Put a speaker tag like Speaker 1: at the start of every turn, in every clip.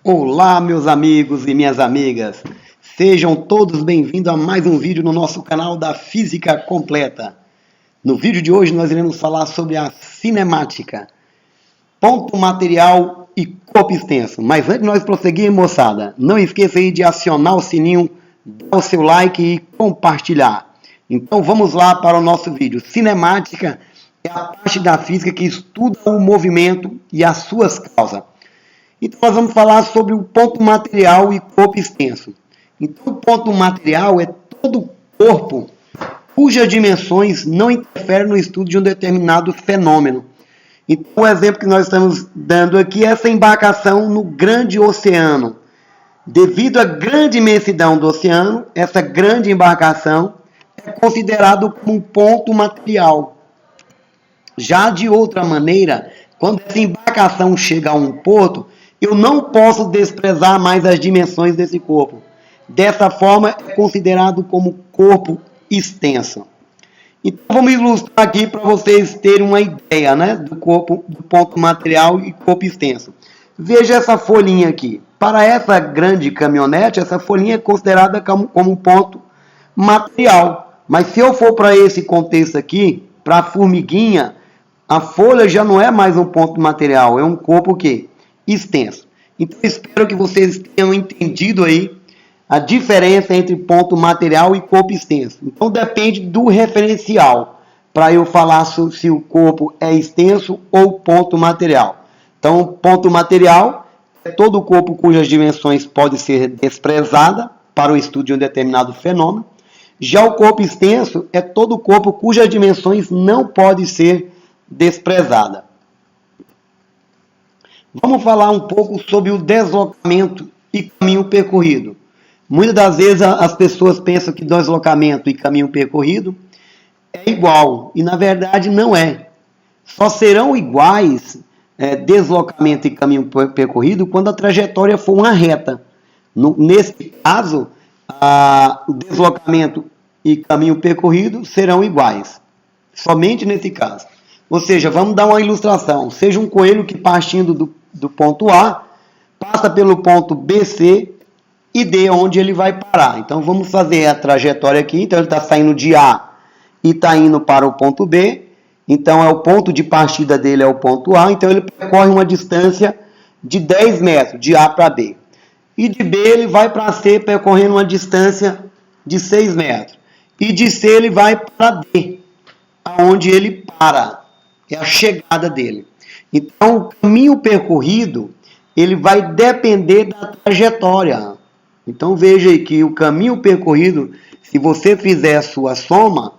Speaker 1: Olá, meus amigos e minhas amigas. Sejam todos bem-vindos a mais um vídeo no nosso canal da Física Completa. No vídeo de hoje nós iremos falar sobre a cinemática, ponto material e corpo extenso. Mas antes de nós prosseguirmos, moçada, não esqueça aí de acionar o sininho, dar o seu like e compartilhar. Então vamos lá para o nosso vídeo. Cinemática é a parte da física que estuda o movimento e as suas causas. Então nós vamos falar sobre o ponto material e corpo extenso. Então o ponto material é todo corpo cujas dimensões não interferem no estudo de um determinado fenômeno. Então o exemplo que nós estamos dando aqui é essa embarcação no grande oceano. Devido à grande imensidão do oceano, essa grande embarcação é considerada como um ponto material. Já de outra maneira, quando essa embarcação chega a um porto, eu não posso desprezar mais as dimensões desse corpo. Dessa forma, é considerado como corpo extenso. Então, vamos ilustrar aqui para vocês terem uma ideia, né, do corpo, do ponto material e corpo extenso. Veja essa folhinha aqui. Para essa grande caminhonete, essa folhinha é considerada como um ponto material. Mas se eu for para esse contexto aqui, para a formiguinha, a folha já não é mais um ponto material, é um corpo o quê? Extenso. Então, espero que vocês tenham entendido aí a diferença entre ponto material e corpo extenso. Então, depende do referencial para eu falar se o corpo é extenso ou ponto material. Então, ponto material é todo o corpo cujas dimensões podem ser desprezadas para o estudo de um determinado fenômeno. Já o corpo extenso é todo o corpo cujas dimensões não podem ser desprezadas. Vamos falar um pouco sobre o deslocamento e caminho percorrido. Muitas das vezes as pessoas pensam que deslocamento e caminho percorrido é igual, e na verdade não é. Só serão iguais deslocamento e caminho percorrido quando a trajetória for uma reta. Nesse caso, o deslocamento e caminho percorrido serão iguais. Somente nesse caso. Ou seja, vamos dar uma ilustração. Seja um coelho que partindo do ponto A, passa pelo ponto BC e D, onde ele vai parar. Então, vamos fazer a trajetória aqui. Então, ele está saindo de A e está indo para o ponto B. Então, o ponto de partida dele é o ponto A. Então, ele percorre uma distância de 10 metros, de A para B. E de B, ele vai para C, percorrendo uma distância de 6 metros. E de C, ele vai para D, aonde ele para. É a chegada dele. Então, o caminho percorrido, ele vai depender da trajetória. Então, veja aí que o caminho percorrido, se você fizer a sua soma,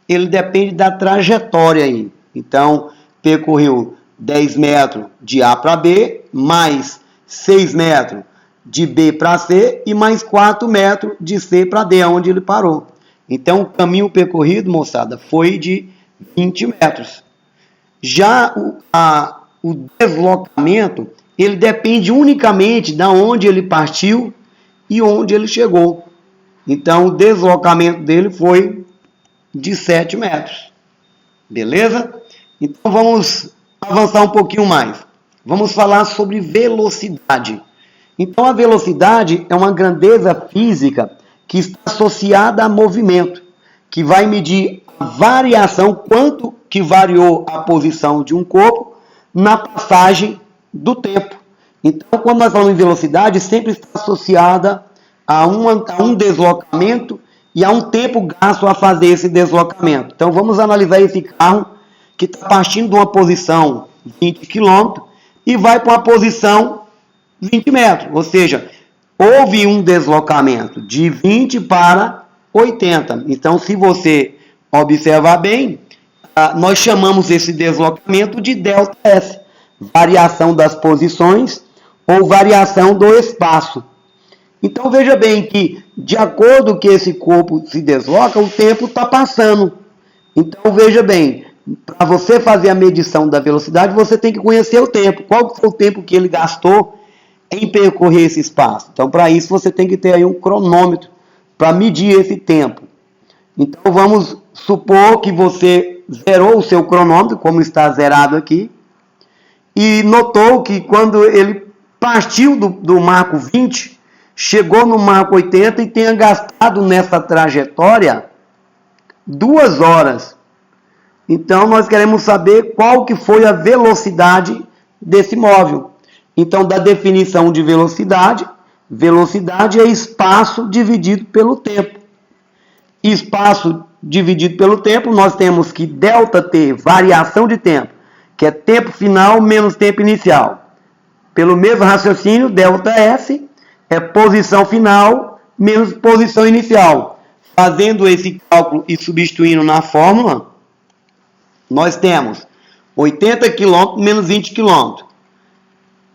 Speaker 1: ele depende da trajetória aí. Então, percorreu 10 metros de A para B, mais 6 metros de B para C e mais 4 metros de C para D, onde ele parou. Então, o caminho percorrido, moçada, foi de 20 metros. Já o deslocamento, ele depende unicamente de onde ele partiu e onde ele chegou. Então, o deslocamento dele foi de 7 metros. Beleza? Então, vamos avançar um pouquinho mais. Vamos falar sobre velocidade. Então, a velocidade é uma grandeza física que está associada a movimento, que vai medir a variação, quanto que variou a posição de um corpo na passagem do tempo. Então, quando nós falamos em velocidade, sempre está associada a um deslocamento e a um tempo gasto a fazer esse deslocamento. Então, vamos analisar esse carro que está partindo de uma posição 20 km e vai para uma posição 20 metros. Ou seja, houve um deslocamento de 20 para 80. Então, se você observar bem, nós chamamos esse deslocamento de ΔS, variação das posições ou variação do espaço. Então veja bem que, de acordo com que esse corpo se desloca, o tempo está passando. Então veja bem, para você fazer a medição da velocidade, você tem que conhecer o tempo. Qual foi o tempo que ele gastou em percorrer esse espaço? Então, para isso, você tem que ter aí um cronômetro para medir esse tempo. Então, vamos supor que você zerou o seu cronômetro, como está zerado aqui, e notou que quando ele partiu do marco 20, chegou no marco 80 e tenha gastado nessa trajetória 2 horas. Então, nós queremos saber qual que foi a velocidade desse móvel. Então, da definição de velocidade, velocidade é espaço dividido pelo tempo. Espaço dividido pelo tempo, nós temos que ΔT, variação de tempo, que é tempo final menos tempo inicial. Pelo mesmo raciocínio, ΔS é posição final menos posição inicial. Fazendo esse cálculo e substituindo na fórmula, nós temos 80 km menos 20 km.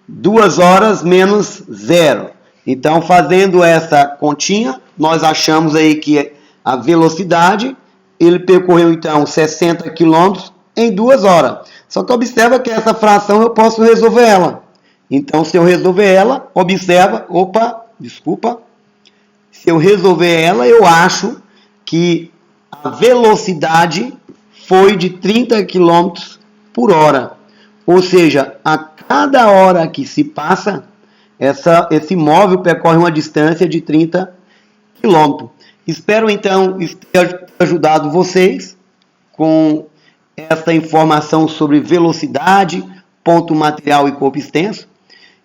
Speaker 1: 2 horas menos 0. Então, fazendo essa continha, nós achamos aí que a velocidade, ele percorreu então 60 km em 2 horas. Só que observa que essa fração eu posso resolver ela. Então, se eu resolver ela, observa, se eu resolver ela, eu acho que a velocidade foi de 30 km por hora. Ou seja, a cada hora que se passa, esse móvel percorre uma distância de 30 km. Espero, então, ter ajudado vocês com esta informação sobre velocidade, ponto material e corpo extenso.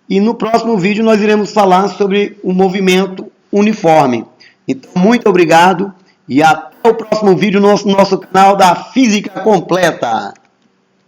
Speaker 1: E no próximo vídeo nós iremos falar sobre o movimento uniforme. Então, muito obrigado e até o próximo vídeo no nosso canal da Física Completa.